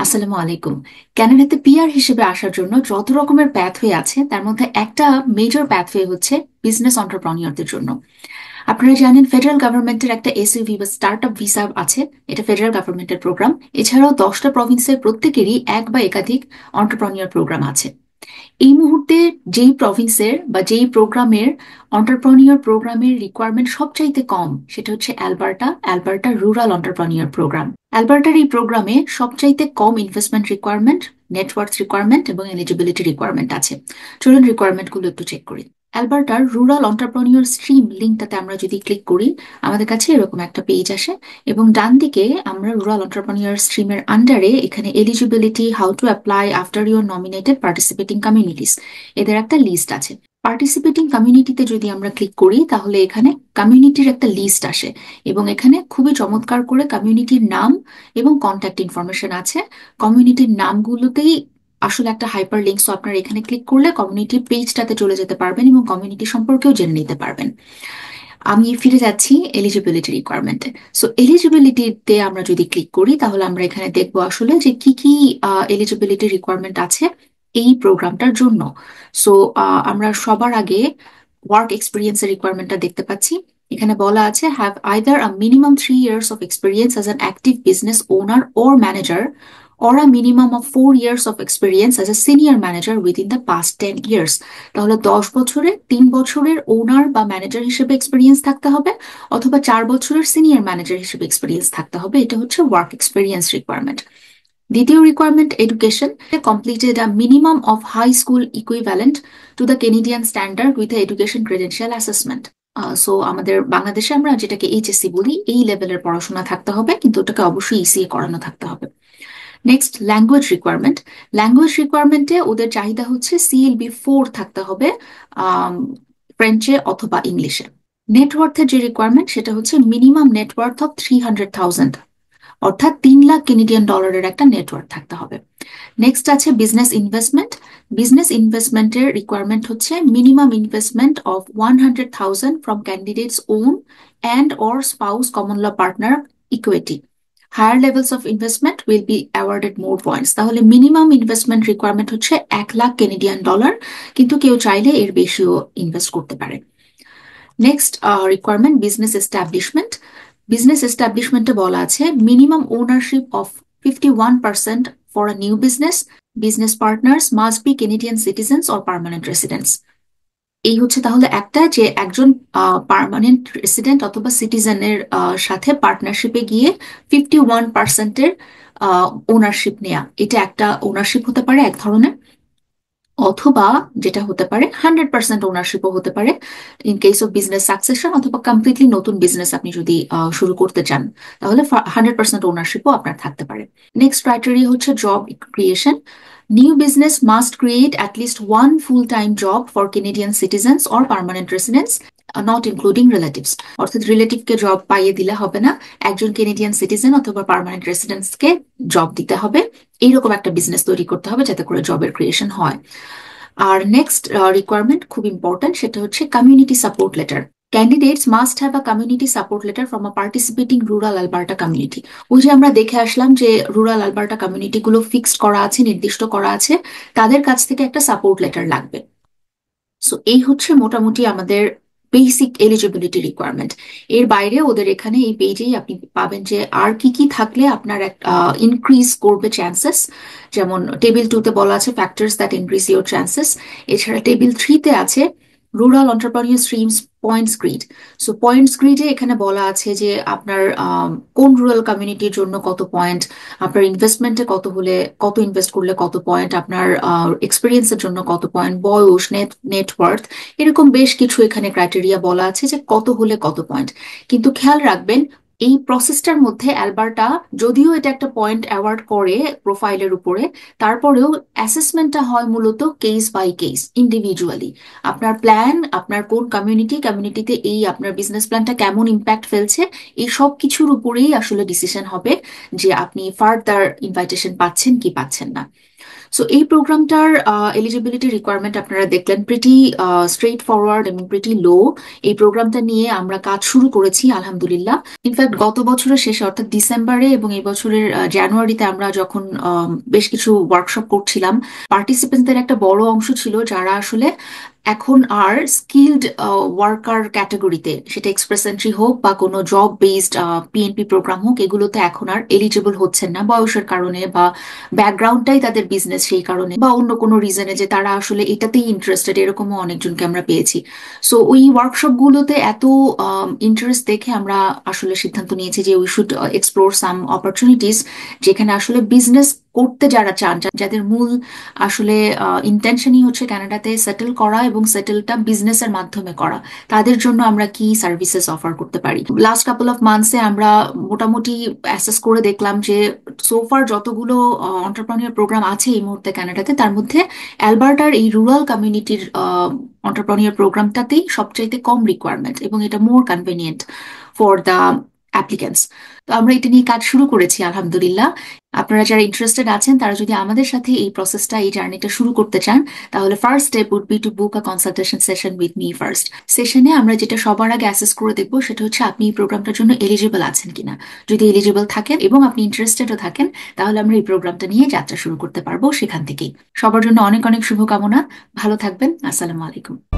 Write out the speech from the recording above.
আসসালামু আলাইকুম। কানাডাতে পিআর হিসেবে আসার জন্য যত রকমের প্যাথওয়ে আছে তার মধ্যে একটা মেজর প্যাথওয়ে হচ্ছে বিজনেস অন্টারপ্রেনিয়রদের জন্য। আপনারা জানেন ফেডারেল গভর্নমেন্টের একটা এসইউভি বা স্টার্ট আপ ভিসা আছে। এটা ফেডারেল গভর্নমেন্টের প্রোগ্রাম। এছাড়াও 10টা প্রভিন্সের প্রত্যেকেরই এক বা একাধিক অন্টারপ্রেনিয়র প্রোগ্রাম আছে। এই মুহূর্তে যেই প্রভিন্সের বা যেই প্রোগ্রামের অন্টারপ্রেনিয়র প্রোগ্রামের রিকোয়ারমেন্ট সবচাইতে কম সেটা হচ্ছে অ্যালবার্টা রুরাল অন্টারপ্রেনিয়র প্রোগ্রাম। অ্যালবার্টার এই প্রোগ্রামে সবচাইতে কম ইনভেস্টমেন্ট রিকোয়ারমেন্ট, নেটওয়ার্থ রিকোয়ারমেন্ট এবং এলিজিবিলিটি রিকোয়ারমেন্ট আছে। চলুন রিকোয়ারমেন্ট গুলো একটু চেক করি। অ্যালবার্টার রুরাল অন্টারপ্রেনিয়র স্ট্রিম লিঙ্কটাতে আমরা যদি ক্লিক করি, আমাদের কাছে এরকম একটা পেজ আসে এবং ডান দিকে আমরা রুরাল এন্টারপ্রেনিউর স্ট্রিমের আন্ডারে এখানে eligibility, how to apply after your nominated participating communities, এদের একটা লিস্ট আছে। পার্টিসিপেটিং কমিউনিটিতে যদি আমরা ক্লিক করি তাহলে এখানে কমিউনিটির একটা লিস্ট আসে এবং এখানে খুবই চমৎকার করে কমিউনিটির নাম এবং কন্ট্যাক্ট ইনফরমেশন আছে। কমিউনিটির নামগুলোতেই আসলে একটা হাইপার লিঙ্ক, সো আপনারা এখানে ক্লিক করলে কমিউনিটি পেজটাতে চলে যেতে পারবেন এবং কমিউনিটি সম্পর্কেও জেনে নিতে পারবেন। আমি ফিরে যাচ্ছি এলিজিবিলিটি রিকোয়ারমেন্টে। সো এলিজিবিলিটিতে আমরা যদি ক্লিক করি তাহলে আমরা এখানে দেখবো আসলে যে কি কি এলিজিবিলিটি রিকোয়ারমেন্ট আছে এই প্রোগ্রামটার জন্য। সো আমরা সবার আগে ওয়ার্ক এক্সপিরিয়েন্সের রিকোয়ারমেন্টটা দেখতে পাচ্ছি। এখানে বলা আছে have either a minimum 3 years of experience as an active business owner or manager or a minimum of 4 years of experience as a senior manager within the past 10 years। তাহলে 10 বছরে 3 বছরের ওনার বা ম্যানেজার হিসেবে এক্সপিরিয়েন্স থাকতে হবে অথবা 4 বছরের senior manager হিসেবে এক্সপিরিয়েন্স থাকতে হবে। এটা হচ্ছে ওয়ার্ক এক্সপিরিয়েন্স রিকোয়ারমেন্ট। দ্বিতীয় requirement education, completed a minimum of high school equivalent to the Canadian standard with education credential assessment. So আমাদের বাংলাদেশে আমরা যেটাকে এইচএসসি বলি, এই লেভেলের পড়াশোনা থাকতে হবে, কিন্তু ওটাকে অবশ্যই ইসিএ করানো থাকতে হবে। Next language requirement. ল্যাঙ্গুয়েজ রিকোয়ারমেন্টে ওদের চাহিদা হচ্ছে CLB 4 থাকতে হবে, ফ্রেঞ্চে অথবা ইংলিশে। নেটওয়ার্থের যে রিকোয়ারমেন্ট সেটা হচ্ছে মিনিমাম নেটওয়ার্থ অফ 300,000, অর্থাৎ 3 লাখ কেনেডিয়ান ডলারের একটা নেটওয়ার্ক থাকতে হবে। নেক্সট আছে বিজনেস ইনভেস্টমেন্ট। বিজনেস ইনভেস্টমেন্টের রিকোয়ারমেন্ট হচ্ছে minimum investment of 100,000 from candidates own and or spouse common law partner equity. Higher levels of investment will be awarded more points. তাহলে minimum investment requirement হচ্ছে 1 lakh Canadian dollar, কিন্তু কেউ চাইলে এর বেশিও invest করতে পারে। Next requirement business establishment. Business এস্টাবলিশমেন্টে বলা আছে minimum ownership of 51% for a new business. Business partners must be Canadian citizens or permanent residents. এই হচ্ছে তাহলে একটা যে একজন পার্মানেন্ট রেসিডেন্ট অথবা সিটিজেনের সাথে পার্টনারশিপে গিয়ে 51%-এর ওনারশিপ নেয়া, এটা একটা ওনারশিপ হতে পারে এক ধরনের, অথবা যেটা হতে পারে 100% ওনারশিপও হতে পারে in case of business succession, অথবা কমপ্লিটলি নতুন বিজনেস আপনি যদি শুরু করতে চান তাহলে 100% ওনারশিপও আপনার থাকতে পারে। নেক্সট ক্রাইটেরিয়া হচ্ছে job creation. New business must create at least one full time job for Canadian citizens or permanent residents, not including relatives. অর্থাৎ রিলেটিভকে জব পাইয়ে দিলে হবে না, একজন কেনেডিয়ান সিটিজেন অথবা পার্মানেন্ট রেসিডেন্টসকে জব দিতে হবে। এইরকম একটা বিজনেস তৈরি করতে হবে যাতে করে জবের ক্রিয়েশন হয়। আর নেক্সট রিকোয়ারমেন্ট খুব ইম্পর্ট্যান্ট, সেটা হচ্ছে community support letter. Candidates must have a community support letter from a participating rural Alberta community. ওই যে আমরা দেখে আসলাম যে রুরাল আলবার্টা কমিউনিটি গুলো ফিক্সড করা আছে, নির্দিষ্ট করা আছে, তাদের কাছ থেকে একটা সাপোর্ট লেটার লাগবে। সো এই হচ্ছে মোটামুটি আমাদের বেসিক এলিজিবিলিটি রিকোয়ারমেন্ট। এর বাইরে ওদের এখানে এই পেজেই আপনি পাবেন যে আর কি কি থাকলে আপনার ইনক্রিজ করবে চান্সেস। যেমন টেবিল 2-তে বলা আছে factors that increase your chances. এছাড়া টেবিল 3-তে আছে rural entrepreneur streams points grid. So points গ্রিডে এখানে বলা আছে যে আপনার কোন রুরাল কমিউনিটির জন্য কত পয়েন্ট, আপনার ইনভেস্টমেন্টে কত হলে, কত ইনভেস্ট করলে কত পয়েন্ট, আপনার এক্সপিরিয়েন্সের জন্য কত পয়েন্ট, বয়স, নেটওয়ার্থ, এরকম বেশ কিছু এখানে ক্রাইটেরিয়া বলা আছে যে কত হলে কত পয়েন্ট। কিন্তু খেয়াল রাখবেন এই প্রসেসটার মধ্যে অ্যালবার্টা যদিও এটা একটা পয়েন্ট অ্যাওয়ার্ড করে প্রোফাইলের উপরে, তারপরেও অ্যাসেসমেন্টটা হয় মূলত কেস বাই কেস, ইন্ডিভিজুয়ালি। আপনার প্ল্যান, আপনার কোন কমিউনিটিতে এই আপনার বিজনেস প্ল্যানটা কেমন ইম্প্যাক্ট ফেলছে, এই সব কিছুর উপরেই আসলে ডিসিশন হবে যে আপনি ফার্দার ইনভাইটেশন পাচ্ছেন কি পাচ্ছেন না। সো এই প্রোগ্রামটার এলিজিবিলিটি রিকোয়ারমেন্ট আপনারা দেখলেন, প্রিটি স্ট্রেইট ফরওয়ার্ড এবং প্রিটি লো। এই প্রোগ্রামটা নিয়ে আমরা কাজ শুরু করেছি আলহামদুলিল্লাহ। ইনফ্যাক্ট গত বছরের শেষে অর্থাৎ ডিসেম্বরে এবং এই বছরের জানুয়ারিতে আমরা যখন বেশ কিছু ওয়ার্কশপ করছিলাম, পার্টিসিপেন্টদের একটা বড় অংশ ছিল যারা আসলে এখন আর স্কিলড ওয়ার্কার ক্যাটাগরিতে, সেটা এক্সপ্রেস এন্ট্রি হোক বা কোনো জব বেসড পিএনপি প্রোগ্রাম হোক, এগুলোতে এখন আর এলিজিবল হচ্ছেন না বয়সের কারণে বা ব্যাকগ্রাউন্ডটাই তাদের বিজনেস সেই কারণে বা অন্য কোনো রিজনে যে তারা আসলে এটাতেই ইন্টারেস্টেড, এরকমও অনেকজনকে আমরা পেয়েছি। সো ওই ওয়ার্কশপ গুলোতে এত ইন্টারেস্ট দেখে আমরা আসলে সিদ্ধান্ত নিয়েছি যে we should explore some opportunities, যেখানে আসলে বিজনেস করতে যারা চান, যাদের মূল আসলে ইন্টেনশনই হচ্ছে কানাডাতে সেটেল করা এবং সেটেলটা বিজনেসের মাধ্যমে করা, তাদের জন্য আমরা কি সার্ভিসেস অফার করতে পারি। লাস্ট কাপল অফ মান্থসে আমরা মোটামুটি অ্যাসেস করে দেখলাম যে সোফার যতগুলো অন্টারপ্রেনিউর প্রোগ্রাম আছে এই মুহূর্তে কানাডাতে, তার মধ্যে অ্যালবার্টার এই রুরাল কমিউনিটির অন্টারপ্রেনিউর প্রোগ্রামটাতেই সবচাইতে কম রিকোয়ারমেন্ট এবং এটা মোর কনভেনিয়েন্ট ফর দ্য অ্যাপ্লিকেন্টস। তো আমরা এটা নিয়ে কাজ শুরু করেছি আলহামদুলিল্লাহ। আপনারা যারা ইন্টারেস্টেড আছেন তারা যদি আমাদের সাথে এই প্রসেসটা, এই জার্নিটা শুরু করতে চান, তাহলে first step would be to book a consultation session with me first. সেশনে আমরা যেটা সবার আগে অ্যাসেস করে দেখবো সেটা হচ্ছে আপনি এই প্রোগ্রামটার জন্য এলিজিবল আছেন কিনা। যদি এলিজিবল থাকেন এবং আপনি ইন্টারেস্টেডও থাকেন, তাহলে আমরা এই প্রোগ্রামটা নিয়ে যাত্রা শুরু করতে পারবো সেখান থেকেই। সবার জন্য অনেক অনেক শুভকামনা। ভালো থাকবেন। আসসালামু আলাইকুম।